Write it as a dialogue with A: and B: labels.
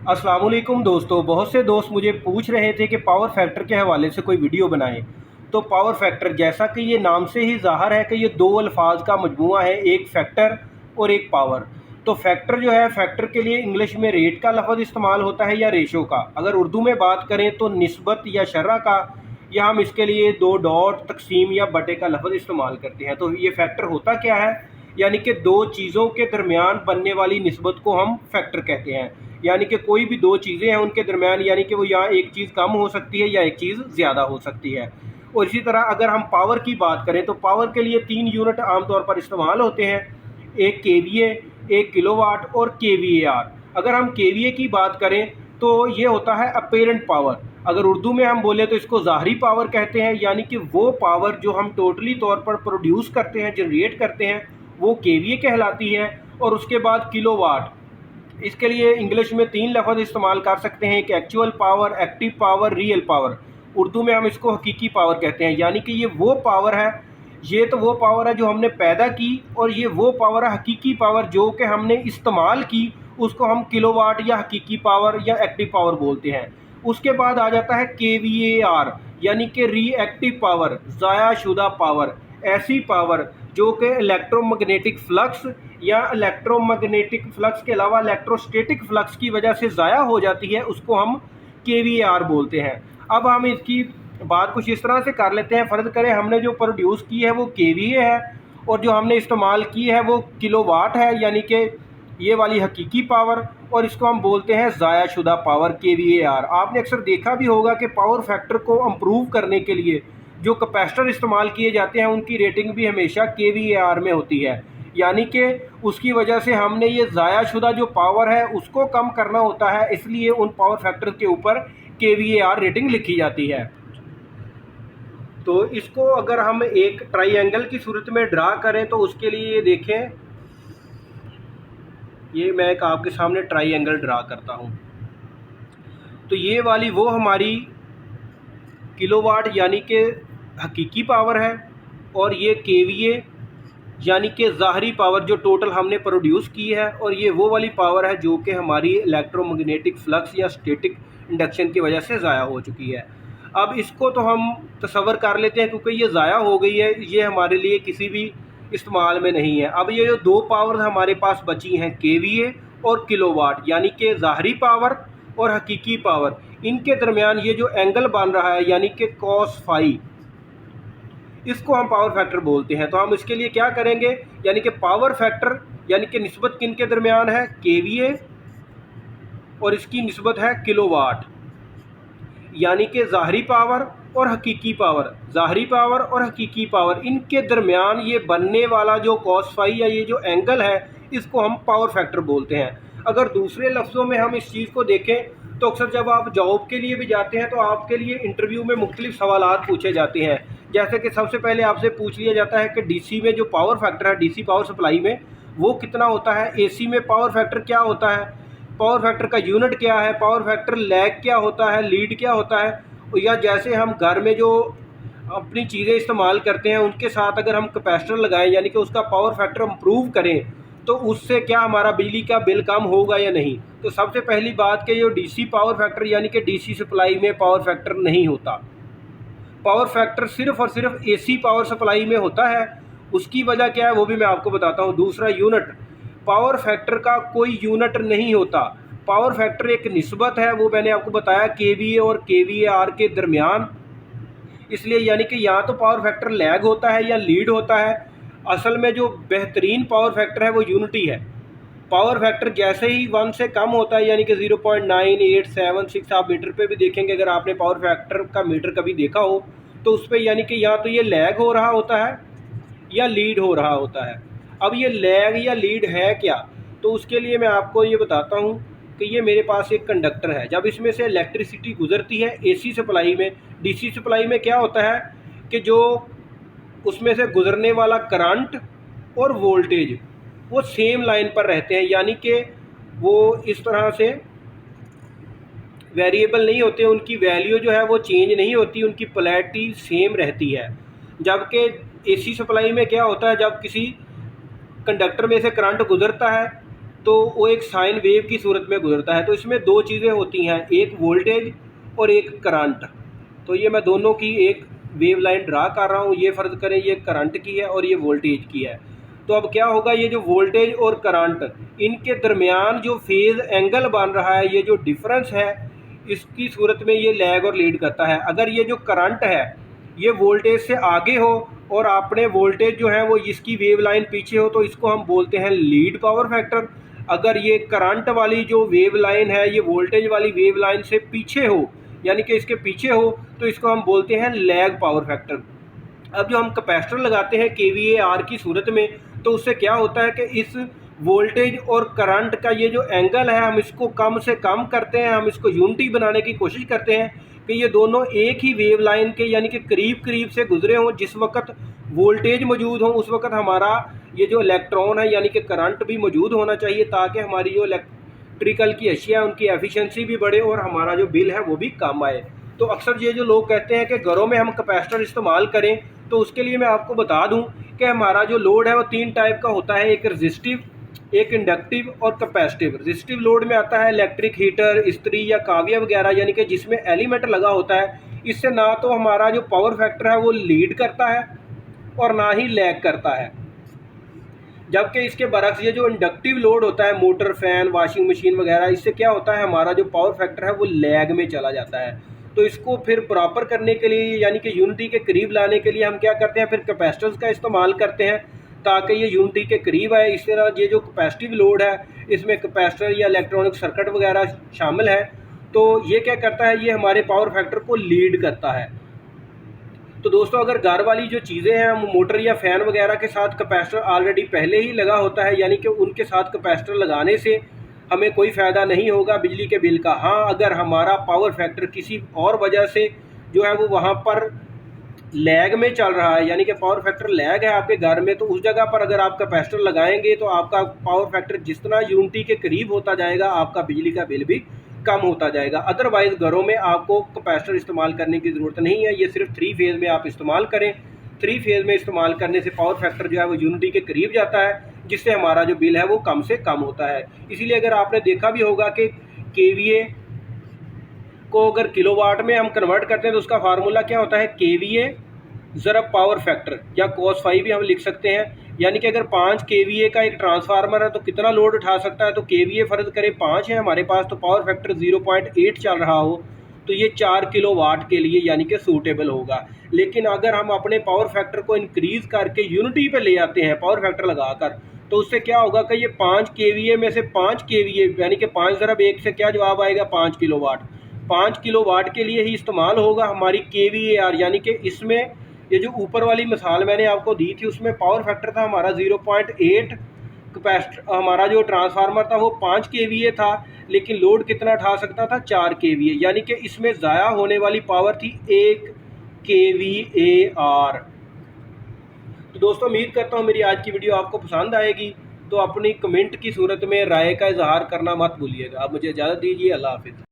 A: अस्सलाम वालेकुम दोस्तों। बहुत से दोस्त मुझे पूछ रहे थे कि पावर फैक्टर के हवाले से कोई वीडियो बनाएं। तो पावर फैक्टर, जैसा कि ये नाम से ही ज़ाहिर है कि ये दो अल्फाज का मजमूआ है, एक फैक्टर और एक पावर। तो फैक्टर जो है, फैक्टर के लिए इंग्लिश में रेट का लफ्ज़ इस्तेमाल होता है या रेशो का। अगर उर्दू में बात करें तो निस्बत या शरह का, या हम इसके लिए दो डॉट, तकसीम या बटे का लफ्ज़ इस्तेमाल करते हैं। तो ये फैक्टर होता क्या है? यानी कि दो चीज़ों के दरमियान बनने वाली निस्बत को हम फैक्टर कहते हैं। यानी कि कोई भी दो चीज़ें हैं उनके दरमियान, यानी कि वो यहाँ एक चीज़ कम हो सकती है या एक चीज़ ज़्यादा हो सकती है। और इसी तरह अगर हम पावर की बात करें तो पावर के लिए तीन यूनिट आमतौर पर इस्तेमाल होते हैं, एक केवीए, एक किलोवाट और केवीएआर। अगर हम केवीए की बात करें तो ये होता है अपेरेंट पावर। अगर उर्दू में हम बोले तो इसको ज़ाहरी पावर कहते हैं, यानी कि वो पावर जो हम टोटली तौर पर प्रोड्यूस करते हैं, जनरेट करते हैं, वो केवीए कहलाती है। और उसके बाद किलोवाट, इसके लिए इंग्लिश में तीन लफ्ज़ इस्तेमाल कर सकते हैं, एक actual power, active power, real power. Urdu में हम इसको हकीकी पावर कहते हैं। यानी कि ये वो पावर है, ये तो वो पावर है जो हमने पैदा की, और ये वो पावर है हकीकी पावर जो कि हमने इस्तेमाल की, उसको हम किलोवाट या हकीकी पावर या एक्टिव पावर बोलते हैं। उसके बाद आ जाता है केवीएआर, यानी कि रीएक्टिव पावर, ज़ाया शुदा पावर। ऐसी पावर जो कि इलेक्ट्रोमैग्नेटिक फ्लक्स या इलेक्ट्रोमैग्नेटिक फ्लक्स के अलावा इलेक्ट्रोस्टैटिक फ्लक्स की वजह से ज़ाया हो जाती है, उसको हम केवीएआर बोलते हैं। अब हम इसकी बात कुछ इस तरह से कर लेते हैं। फ़र्ज़ करें हमने जो प्रोड्यूस की है वो केवीए है, और जो हमने इस्तेमाल की है वो किलोवाट है, यानी कि ये वाली हकीकी पावर, और इसको हम बोलते हैं ज़ाया शुदा पावर, केवीएआर। आपने अक्सर देखा भी होगा कि पावर फैक्टर को इम्प्रूव करने के लिए जो कैपेसिटर इस्तेमाल किए जाते हैं उनकी रेटिंग भी हमेशा केवीएआर में होती है। यानी कि उसकी वजह से हमने ये ज़ाया शुदा जो पावर है उसको कम करना होता है, इसलिए उन पावर फैक्टर के ऊपर केवीएआर रेटिंग लिखी जाती है। तो इसको अगर हम एक ट्राइंगल की सूरत में ड्रा करें तो उसके लिए ये देखें, ये मैं एक आपके सामने ट्राइंगल ड्रा करता हूँ। तो ये वाली वो हमारी किलोवाट यानी कि हकीकी पावर है, और ये केवीए यानी कि ज़ाहरी पावर जो टोटल हमने प्रोड्यूस की है, और ये वो वाली पावर है जो कि हमारी इलेक्ट्रोमैग्नेटिक फ्लक्स या स्टैटिक इंडक्शन की वजह से ज़ाया हो चुकी है। अब इसको तो हम तसव्वुर कर लेते हैं क्योंकि ये ज़ाया हो गई है, ये हमारे लिए किसी भी इस्तेमाल में नहीं है। अब ये जो दो पावर हमारे पास बची हैं, केवीए और किलोवाट, यानी कि ज़ाहरी पावर और हकीकी पावर, इनके दरमियान ये जो एंगल बन रहा है यानी कि कॉस फाई, इसको हम पावर फैक्टर बोलते हैं। तो हम इसके लिए क्या करेंगे, यानी कि पावर फैक्टर यानी कि निस्बत किन के दरमियान है, केवीए, और इसकी निस्बत है किलोवाट। यानी कि ज़ाहरी पावर और हकीकी पावर, ज़ाहरी पावर और हकीकी पावर, इनके दरमियान ये बनने वाला जो कॉस फाई या ये जो एंगल है, इसको हम पावर फैक्टर बोलते हैं। अगर दूसरे लफ्ज़ों में हम इस चीज़ को देखें तो अक्सर जब आप जॉब के लिए भी जाते हैं तो आपके लिए इंटरव्यू में मुख्तलिफ सवालात पूछे जाते हैं। जैसे कि सबसे पहले आपसे पूछ लिया जाता है कि डीसी में जो पावर फैक्टर है, डीसी पावर सप्लाई में, वो कितना होता है, एसी में पावर फैक्टर क्या होता है, पावर फैक्टर का यूनिट क्या है, पावर फैक्टर लैग क्या होता है, लीड क्या होता है। या जैसे हम घर में जो अपनी चीज़ें इस्तेमाल करते हैं उनके साथ अगर हम कैपेसिटर लगाएं, यानी कि उसका पावर फैक्टर इम्प्रूव करें, तो उससे क्या हमारा बिजली का बिल कम होगा या नहीं। तो सबसे पहली बात कि जो डीसी पावर फैक्टर यानी कि डीसी सप्लाई में पावर फैक्टर नहीं होता। पावर फैक्टर सिर्फ और सिर्फ एसी पावर सप्लाई में होता है। उसकी वजह क्या है वो भी मैं आपको बताता हूँ। दूसरा, यूनिट, पावर फैक्टर का कोई यूनिट नहीं होता। पावर फैक्टर एक निस्बत है, वो मैंने आपको बताया केवीए और केवीएआर के दरमियान। इसलिए यानी कि यहाँ तो पावर फैक्टर लैग होता है या लीड होता है। असल में जो बेहतरीन पावर फैक्टर है वो यूनिटी है। पावर फैक्टर जैसे ही 1 से कम होता है, यानी कि 0.9876 आप मीटर पे भी देखेंगे, अगर आपने पावर फैक्टर का मीटर कभी देखा हो तो उस पर यानी कि या तो ये लैग हो रहा होता है या लीड हो रहा होता है। अब ये लैग या लीड है क्या, तो उसके लिए मैं आपको ये बताता हूँ कि ये मेरे पास एक कंडक्टर है। जब इसमें से इलेक्ट्रिसिटी गुजरती है एसी सप्लाई में, डीसी सप्लाई में क्या होता है कि जो उसमें से गुजरने वाला करंट और वोल्टेज वो सेम लाइन पर रहते हैं, यानी कि वो इस तरह से वेरिएबल नहीं होते, उनकी वैल्यू जो है वो चेंज नहीं होती, उनकी पोलैरिटी सेम रहती है। जबकि एसी सप्लाई में क्या होता है, जब किसी कंडक्टर में से करंट गुजरता है तो वो एक साइन वेव की सूरत में गुजरता है। तो इसमें दो चीज़ें होती हैं, एक वोल्टेज और एक करंट। तो ये मैं दोनों की एक वेव लाइन ड्रा कर रहा हूँ। ये फ़र्ज़ करें ये करंट की है और ये वोल्टेज की है। तो अब क्या होगा, ये जो वोल्टेज और करंट इनके दरमियान जो फेज़ एंगल बन रहा है, ये जो डिफरेंस है, इसकी सूरत में ये लैग और लीड करता है। अगर ये जो करंट है ये वोल्टेज से आगे हो और आपने वोल्टेज जो है वो इसकी वेव लाइन पीछे हो, तो इसको हम बोलते हैं लीड पावर फैक्टर। अगर ये करंट वाली जो वेव लाइन है ये वोल्टेज वाली वेव लाइन से पीछे हो, यानी कि इसके पीछे हो, तो इसको हम बोलते हैं लैग पावर फैक्टर। अब जो हम कैपेसिटर लगाते हैं KVAR की सूरत में, तो उससे क्या होता है कि इस वोल्टेज और करंट का ये जो एंगल है हम इसको कम से कम करते हैं, हम इसको यूनिटी बनाने की कोशिश करते हैं कि ये दोनों एक ही वेव लाइन के यानी कि करीब करीब से गुजरे हों। जिस वक्त वोल्टेज मौजूद हो उस वक्त हमारा ये जो इलेक्ट्रॉन है यानी कि करंट भी मौजूद होना चाहिए, ताकि हमारी जो इलेक्ट्रिकल की अशिया उनकी एफिशिएंसी भी बढ़े और हमारा जो बिल है वो भी कम आए। तो अक्सर ये जो लोग कहते हैं कि घरों में हम कैपेसिटर इस्तेमाल करें, तो उसके लिए मैं आपको बता दूं कि हमारा जो लोड है वो 3 टाइप का होता है, एक रेजिस्टिव, एक इंडक्टिव और कैपेसिटिव। रेजिस्टिव लोड में आता है इलेक्ट्रिक हीटर, इस्त्री या काविया वगैरह, यानी कि जिसमें एलिमेंट लगा होता है। इससे ना तो हमारा जो पावर फैक्टर है वो लीड करता है और ना ही लैग करता है। जबकि इसके बरक्स ये जो इंडक्टिव लोड होता है, मोटर, फैन, वॉशिंग मशीन वगैरह, इससे क्या होता है हमारा जो पावर फैक्टर है वो लैग में चला जाता है। तो इसको फिर प्रॉपर करने के लिए यानी कि यूनिटी के करीब लाने के लिए हम क्या करते हैं, फिर कैपेसिटर्स का इस्तेमाल करते हैं ताकि ये यूनिटी के करीब आए। इस तरह ये जो कैपेसिटिव लोड है इसमें कैपेसिटर या इलेक्ट्रॉनिक सर्किट वगैरह शामिल है। तो ये क्या करता है, ये हमारे पावर फैक्टर को लीड करता है। तो दोस्तों अगर घर वाली जो चीज़ें हैं, मोटर या फ़ैन वगैरह के साथ कैपेसिटर ऑलरेडी पहले ही लगा होता है, यानी कि उनके साथ कैपेसिटर लगाने से हमें कोई फ़ायदा नहीं होगा बिजली के बिल का। हाँ, अगर हमारा पावर फैक्टर किसी और वजह से जो है वो वहाँ पर लैग में चल रहा है, यानी कि पावर फैक्टर लैग है आपके घर में, तो उस जगह पर अगर आप कैपेसिटर लगाएंगे तो आपका पावर फैक्टर जितना यूनिटी के करीब होता जाएगा आपका बिजली का बिल भी कम होता जाएगा। अदरवाइज़ घरों में आपको कैपेसिटर इस्तेमाल करने की ज़रूरत नहीं है, ये सिर्फ 3 फेज़ में आप इस्तेमाल करें। 3 फेज़ में इस्तेमाल करने से पावर फैक्टर जो है वो यूनिटी के करीब जाता है, जिससे हमारा जो बिल है वो कम से कम होता है। इसीलिए अगर आपने देखा भी होगा कि KVA को अगर किलोवाट में हम कन्वर्ट करते हैं तो उसका फार्मूला क्या होता है, KVA ज़रब पावर फैक्टर, या cos फाई भी हम लिख सकते हैं। यानी कि अगर 5 KVA का एक ट्रांसफार्मर है तो कितना लोड उठा सकता है, तो KVA फ़र्ज़ करें 5 है हमारे पास, तो पावर फैक्टर 0.8 चल रहा हो तो ये 4 किलोवाट के लिए यानी कि सूटेबल होगा। लेकिन अगर हम अपने पावर फैक्टर को इंक्रीज़ करके यूनिटी पे ले आते हैं पावर फैक्टर लगाकर, तो उससे क्या होगा कि ये 5 KVA में से 5 KVA यानी कि 5 ज़रब 1 से क्या जवाब आएगा, 5 किलोवाट। 5 किलोवाट के लिए ही इस्तेमाल होगा हमारी KVAR, यानी कि इसमें ये जो ऊपर वाली मिसाल मैंने आपको दी थी उसमें पावर फैक्टर था हमारा 0.8, कैपेसिटर हमारा जो ट्रांसफार्मर था वो 5 KVA था, लेकिन लोड कितना उठा सकता था, 4 KVA, यानी कि इसमें ज़ाया होने वाली पावर थी 1 KVAR। तो दोस्तों उम्मीद करता हूँ मेरी आज की वीडियो आपको पसंद आएगी। तो अपनी कमेंट की सूरत में राय का इजहार करना मत भूलिएगा। आप मुझे इजाज़त दीजिए। अल्लाह हाफिज़।